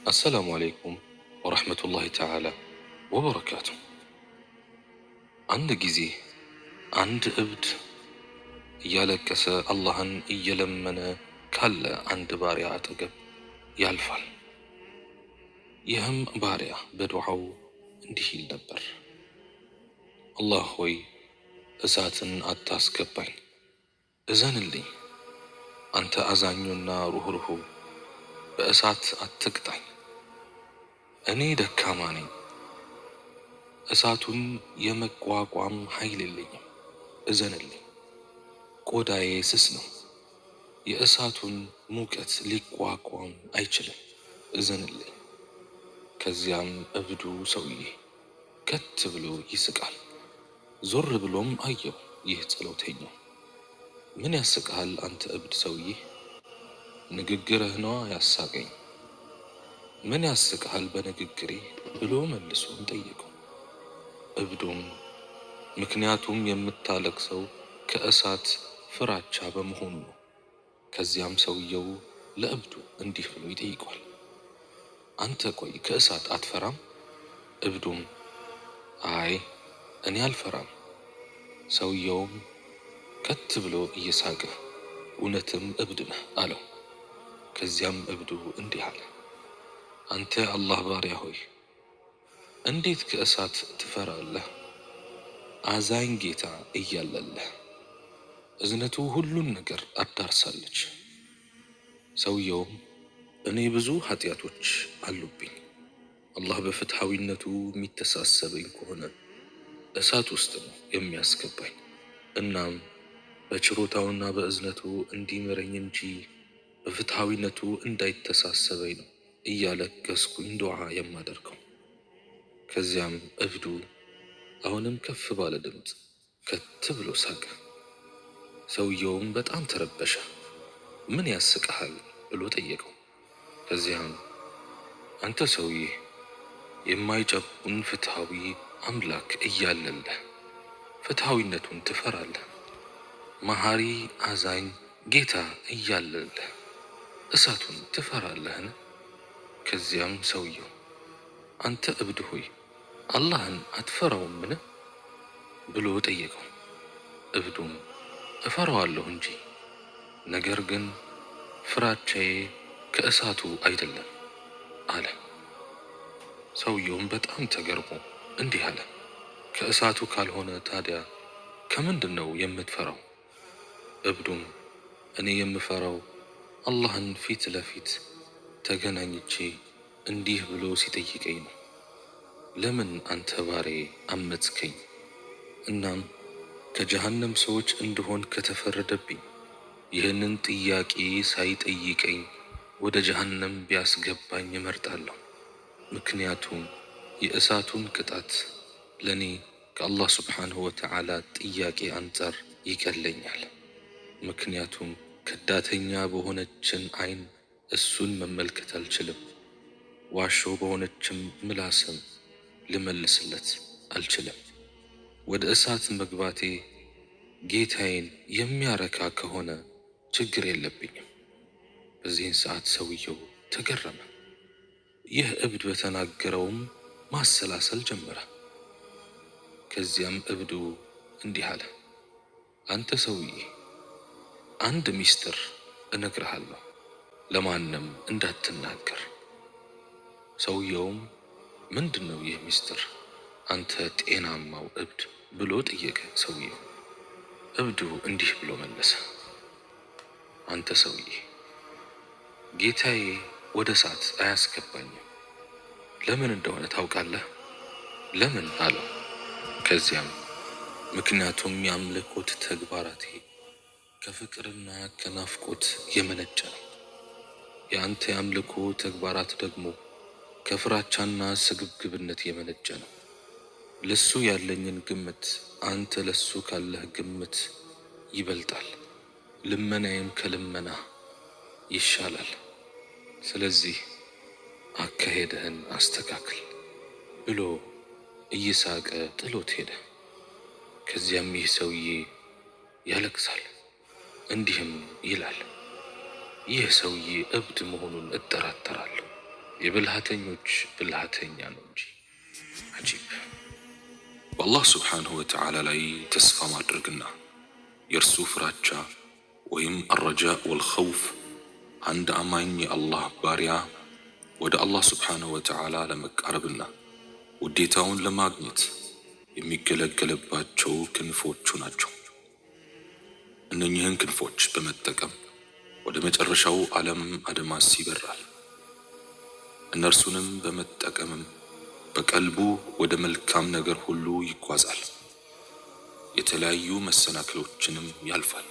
السلام عليكم ورحمة الله تعالى وبركاته. عند جزي عند ابد እያለቀሰ አላህን እየለመነ ካለ አንድ ባሪያ አጠገብ ያልፋል። ይህም ባሪያ በዱዓው እንዲህ ይል ነበር፣ አላህ ሆይ እሳትን አታስገባኝ፣ እዘንልኝ፣ አንተ አዛኙና ሩህሩሁ በእሳት አትቅጣኝ፣ እኔ ደካማ ነኝ፣ እሳቱን የመቋቋም ኃይል የለኝም፣ እዘንልኝ፣ ቆዳዬ ስስ ነው፣ የእሳቱን ሙቀት ሊቋቋም አይችልም፣ እዘንልኝ። ከዚያም እብዱ ሰውዬ ከት ብሎ ይስቃል። ዞር ብሎም አየው ይህ ጸሎተኛው። ምን ያስቅሃል አንተ እብድ ሰውዬ? ንግግርህ ነዋ ያሳቀኝ። ምን ያስቅሃል በንግግሬ ብሎ መልሶም ጠየቀው። እብዱም ምክንያቱም የምታለቅሰው ከእሳት ፍራቻ በመሆኑ ነው። ከዚያም ሰውየው ለእብዱ እንዲህ ብሎ ይጠይቋል፣ አንተ ቆይ ከእሳት አትፈራም? እብዱም አይ እኔ አልፈራም። ሰውየውም ከት ብሎ እየሳቀ እውነትም እብድ ነህ አለው። ከዚያም እብዱ እንዲህ አለ፣ አንተ አላህ ባሪያ ሆይ እንዴት ከእሳት ትፈራለህ? አዛኝ ጌታ እያለለህ እዝነቱ ሁሉን ነገር አዳርሳለች። ሰውየውም እኔ ብዙ ኃጢአቶች አሉብኝ፣ አላህ በፍትሐዊነቱ የሚተሳሰበኝ ከሆነ እሳት ውስጥ ነው የሚያስገባኝ። እናም በችሮታውና በእዝነቱ እንዲምረኝ እንጂ በፍትሐዊነቱ እንዳይተሳሰበኝ ነው እያለቀስኩኝ ዱዓ የማደርገው። ከዚያም እብዱ አሁንም ከፍ ባለ ድምፅ ከት ብሎ ሳቀ። ሰውየውም በጣም ተረበሸ። ምን ያስቅሃል ብሎ ጠየቀው። ከዚያም አንተ ሰውዬ የማይጨቁን ፍትሐዊ አምላክ እያለለህ ፍትሐዊነቱን ትፈራለህ? መሐሪ አዛኝ ጌታ እያለለህ እሳቱን ትፈራለህን? ከዚያም ሰውየው አንተ እብድ ሆይ አላህን አትፈራውምን ብሎ ጠየቀው። እብዱም እፈራዋለሁ እንጂ ነገር ግን ፍራቻዬ ከእሳቱ አይደለም አለ። ሰውየውም በጣም ተገርሞ እንዲህ አለ፣ ከእሳቱ ካልሆነ ታዲያ ከምንድን ነው የምትፈራው? እብዱም እኔ የምፈራው አላህን ፊት ለፊት ተገናኝቼ እንዲህ ብሎ ሲጠይቀኝ ነው፣ ለምን አንተ ባሬ አመጽከኝ? እናም ከጀሃነም ሰዎች እንድሆን ከተፈረደብኝ ይህንን ጥያቄ ሳይጠይቀኝ ወደ ጀሃነም ቢያስገባኝ እመርጣለሁ። ምክንያቱም የእሳቱን ቅጣት ለኔ ከአላህ ስብሓንሁ ወተዓላ ጥያቄ አንጻር ይቀለኛል። ምክንያቱም ከዳተኛ በሆነችን አይን እሱን መመልከት አልችልም። ዋሾ በሆነችም ምላስም ልመልስለት አልችልም። ወደ እሳት መግባቴ ጌታዬን የሚያረካ ከሆነ ችግር የለብኝም። በዚህን ሰዓት ሰውየው ተገረመ። ይህ እብድ በተናገረውም ማሰላሰል ጀመረ። ከዚያም እብዱ እንዲህ አለ፣ አንተ ሰውዬ አንድ ሚስጥር እነግርሃለሁ፣ ለማንም እንዳትናገር። ሰውየውም ምንድን ነው ይህ ሚስጥር አንተ ጤናማው እብድ ብሎ ጠየቀ። ሰውየው እብዱ እንዲህ ብሎ መለሰ፣ አንተ ሰውዬ ጌታዬ ወደ እሳት አያስገባኝም። ለምን እንደሆነ ታውቃለህ? ለምን አለው። ከዚያም ምክንያቱም የአምልኮት ተግባራቴ ከፍቅርና ከናፍቆት የመነጨ ነው። የአንተ የአምልኮ ተግባራት ደግሞ ከፍራቻና ስግብግብነት የመነጨ ነው። ለሱ ያለኝን ግምት አንተ ለሱ ካለህ ግምት ይበልጣል። ልመናዬም ከልመና ይሻላል። ስለዚህ አካሄድህን አስተካክል ብሎ እየሳቀ ጥሎት ሄደ። ከዚያም ይህ ሰውዬ ያለቅሳል፣ እንዲህም ይላል፣ ይህ ሰውዬ እብድ መሆኑን እጠራጠራለሁ። የብልሃተኞች ብልሃተኛ ነው እንጂ። አጂብ። በአላህ ስብሓንሁ ወተዓላ ላይ ተስፋ ማድረግና የእርሱ ፍራቻ ወይም አረጃእ ወልኸውፍ አንድ አማኝ የአላህ ባሪያ ወደ አላህ ስብሓንሁ ወተዓላ ለመቃረብና ውዴታውን ለማግኘት የሚገለገልባቸው ክንፎቹ ናቸው። እነኚህን ክንፎች በመጠቀም ወደ መጨረሻው ዓለም አድማስ ይበራል። እነርሱንም በመጠቀምም በቀልቡ ወደ መልካም ነገር ሁሉ ይጓዛል። የተለያዩ መሰናክሎችንም ያልፋል።